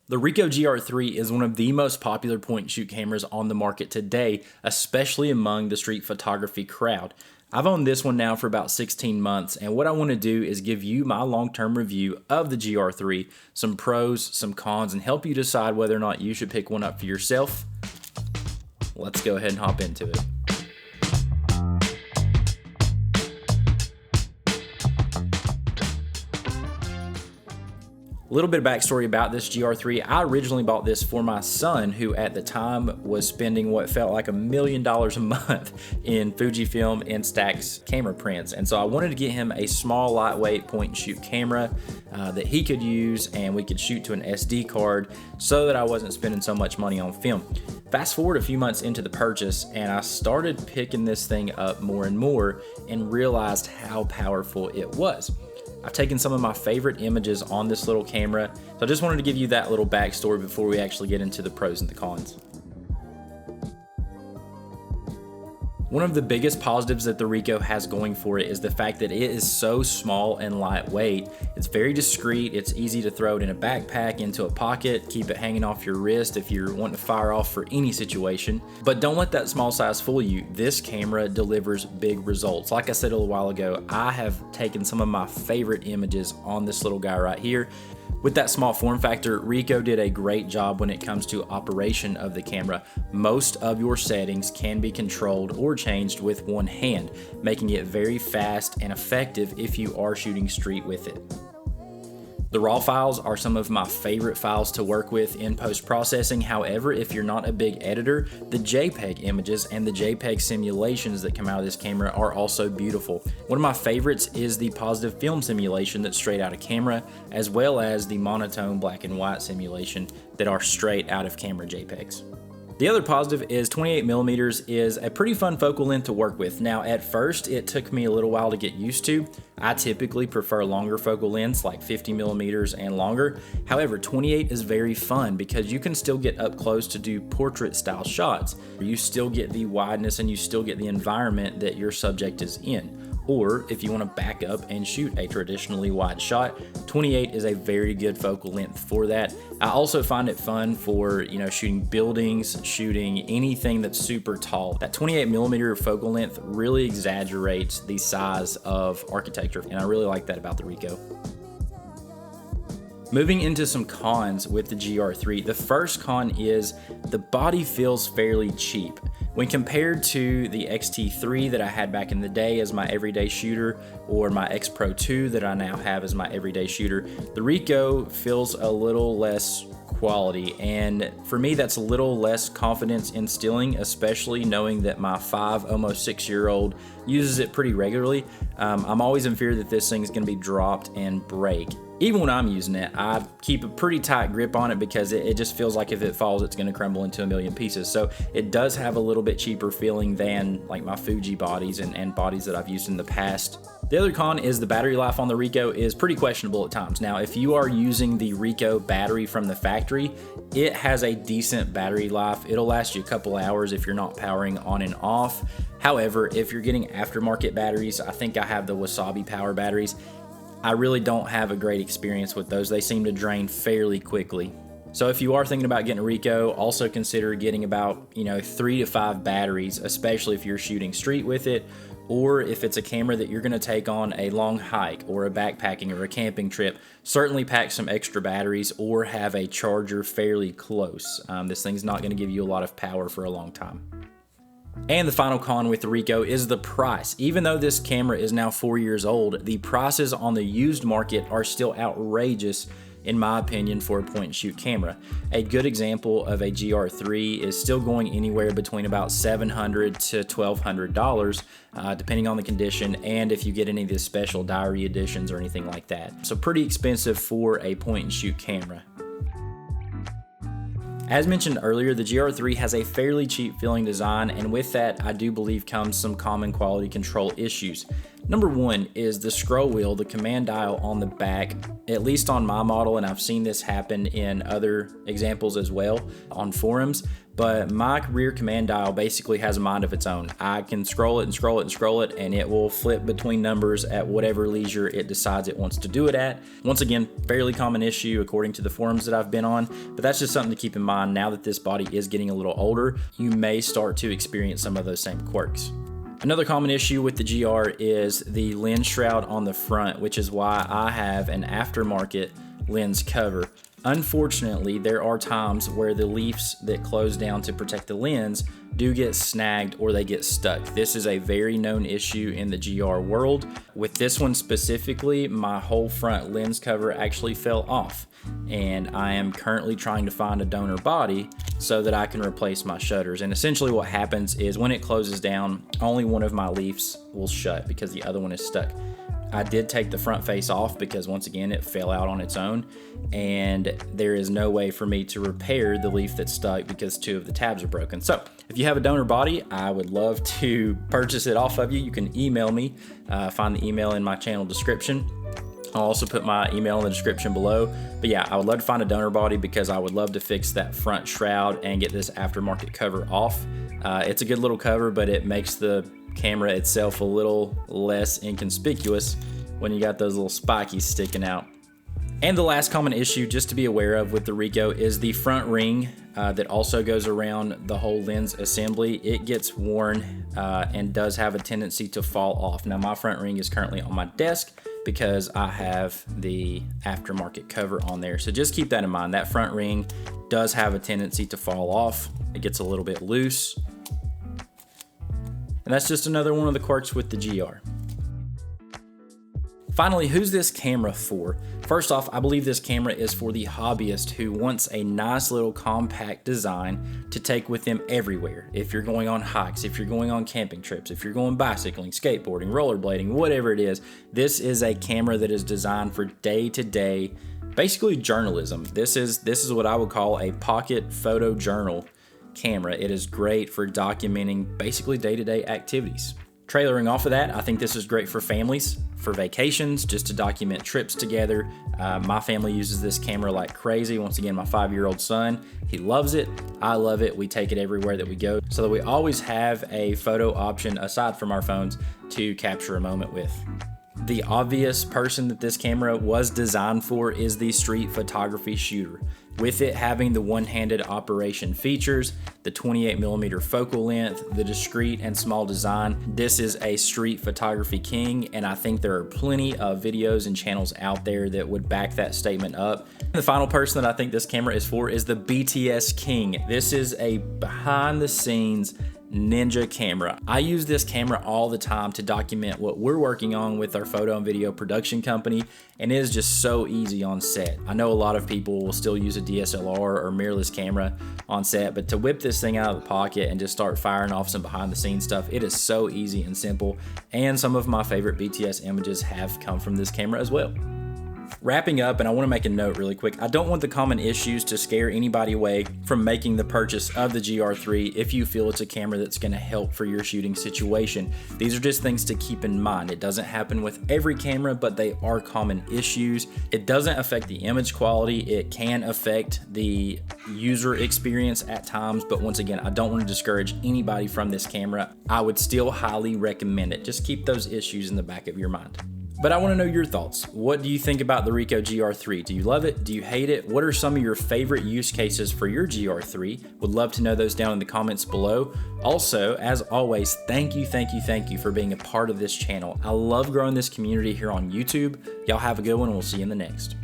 The Ricoh GRiii is one of the most popular point-and-shoot cameras on the market today, especially among the street photography crowd. I've owned this one now for about 16 months, and what I want to do is give you my long-term review of the GRiii, some pros, some cons, and help you decide whether or not you should pick one up for yourself. Let's go ahead and hop into it. A little bit of backstory about this GRiii. I originally bought this for my son, who at the time was spending what felt like $1 million a month in Fujifilm Instax camera prints. And so I wanted to get him a small, lightweight point-and-shoot camera that he could use, and we could shoot to an SD card so that I wasn't spending so much money on film. Fast forward a few months into the purchase, and I started picking this thing up more and more and realized how powerful it was. I've taken some of my favorite images on this little camera, so I just wanted to give you that little backstory before we actually get into the pros and the cons. One of the biggest positives that the Ricoh has going for it is the fact that it is so small and lightweight. It's very discreet, it's easy to throw it in a backpack, into a pocket, keep it hanging off your wrist if you're wanting to fire off for any situation. But don't let that small size fool you. This camera delivers big results. Like I said a little while ago, I have taken some of my favorite images on this little guy right here. With that small form factor, Ricoh did a great job when it comes to operation of the camera. Most of your settings can be controlled or changed with one hand, making it very fast and effective if you are shooting street with it. The RAW files are some of my favorite files to work with in post-processing. However, if you're not a big editor, the JPEG images and the JPEG simulations that come out of this camera are also beautiful. One of my favorites is the positive film simulation that's straight out of camera, as well as the monotone black and white simulation that are straight out of camera JPEGs. The other positive is 28mm is a pretty fun focal length to work with. Now, at first, it took me a little while to get used to. I typically prefer longer focal lengths like 50mm and longer. However, 28 is very fun because you can still get up close to do portrait style shots. You still get the wideness and you still get the environment that your subject is in. Or if you want to back up and shoot a traditionally wide shot, 28 is a very good focal length for that. I also find it fun for, shooting buildings, shooting anything that's super tall. That 28mm focal length really exaggerates the size of architecture, and I really like that about the Ricoh. Moving into some cons with the GRiii, the first con is the body feels fairly cheap. When compared to the X-T3 that I had back in the day as my everyday shooter, or my X Pro 2 that I now have as my everyday shooter, the Ricoh feels a little less quality, and for me that's a little less confidence instilling, especially knowing that my 5, almost 6-year-old uses it pretty regularly. I'm always in fear that this thing's gonna be dropped and break. Even when I'm using it, I keep a pretty tight grip on it because it just feels like if it falls, it's gonna crumble into a million pieces. So it does have a little bit cheaper feeling than like my Fuji bodies and bodies that I've used in the past. The other con is the battery life on the Ricoh is pretty questionable at times. Now, if you are using the Ricoh battery from the factory, it has a decent battery life. It'll last you a couple hours if you're not powering on and off. However, if you're getting aftermarket batteries, I think I have the Wasabi power batteries, I really don't have a great experience with those. They seem to drain fairly quickly. So if you are thinking about getting a Ricoh, also consider getting about 3 to 5 batteries, especially if you're shooting street with it, or if it's a camera that you're gonna take on a long hike or a backpacking or a camping trip. Certainly pack some extra batteries or have a charger fairly close. This thing's not gonna give you a lot of power for a long time. And the final con with the Ricoh is the price. Even though this camera is now 4 years old, the prices on the used market are still outrageous, in my opinion, for a point-and-shoot camera. A good example of a GRiii is still going anywhere between about $700 to $1,200, depending on the condition and if you get any of the special diary editions or anything like that. So pretty expensive for a point-and-shoot camera. As mentioned earlier, the GRiii has a fairly cheap feeling design, and with that, I do believe comes some common quality control issues. Number one is the scroll wheel, the command dial on the back, at least on my model, and I've seen this happen in other examples as well on forums, but my rear command dial basically has a mind of its own. I can scroll it and scroll it and scroll it, and it will flip between numbers at whatever leisure it decides it wants to do it at. Once again, fairly common issue according to the forums that I've been on, but that's just something to keep in mind now that this body is getting a little older. You may start to experience some of those same quirks. Another common issue with the GR is the lens shroud on the front, which is why I have an aftermarket lens cover. Unfortunately, there are times where the leaves that close down to protect the lens do get snagged or they get stuck. This is a very known issue in the GR world. With this one specifically, my whole front lens cover actually fell off, and I am currently trying to find a donor body so that I can replace my shutters. And essentially what happens is when it closes down, only one of my leaves will shut because the other one is stuck. I did take the front face off because once again it fell out on its own, and there is no way for me to repair the leaf that's stuck because two of the tabs are broken. So if you have a donor body, I would love to purchase it off of you. You can email me, find the email in my channel description. I'll also put my email in the description below. But yeah, I would love to find a donor body because I would love to fix that front shroud and get this aftermarket cover off. It's a good little cover, but it makes the camera itself a little less inconspicuous when you got those little spikies sticking out. And the last common issue just to be aware of with the Ricoh is the front ring that also goes around the whole lens assembly. It gets worn and does have a tendency to fall off. Now my front ring is currently on my desk because I have the aftermarket cover on there. So just keep that in mind. That front ring does have a tendency to fall off. It gets a little bit loose. And that's just another one of the quirks with the GR. Finally, who's this camera for? First off, I believe this camera is for the hobbyist who wants a nice little compact design to take with them everywhere. If you're going on hikes, if you're going on camping trips, if you're going bicycling, skateboarding, rollerblading, whatever it is, this is a camera that is designed for day-to-day, basically journalism. This is what I would call a pocket photo journal camera. It is great for documenting basically day-to-day activities. Trailering off of that, I think this is great for families, for vacations, just to document trips together. My family uses this camera like crazy. Once again, my 5-year-old son, he loves it. I love it. We take it everywhere that we go so that we always have a photo option aside from our phones to capture a moment with. The obvious person that this camera was designed for is the street photography shooter. With it having the one-handed operation features, the 28mm focal length, the discreet and small design, this is a street photography king, and I think there are plenty of videos and channels out there that would back that statement up. And the final person that I think this camera is for is the BTS king. This is a behind-the-scenes ninja camera. I use this camera all the time to document what we're working on with our photo and video production company, and it is just so easy on set. I know a lot of people will still use a DSLR or mirrorless camera on set, but to whip this thing out of the pocket and just start firing off some behind the scenes stuff, it is so easy and simple, and some of my favorite BTS images have come from this camera as well. Wrapping up, and I want to make a note really quick, I don't want the common issues to scare anybody away from making the purchase of the GR3 if you feel it's a camera that's going to help for your shooting situation. These are just things to keep in mind. It doesn't happen with every camera, but they are common issues. It doesn't affect the image quality. It can affect the user experience at times, but once again, I don't want to discourage anybody from this camera. I would still highly recommend it. Just keep those issues in the back of your mind. But I want to know your thoughts. What do you think about the Ricoh GR3? Do you love it? Do you hate it? What are some of your favorite use cases for your GR3? Would love to know those down in the comments below. Also, as always, thank you for being a part of this channel. I love growing this community here on YouTube. Y'all have a good one, and we'll see you in the next.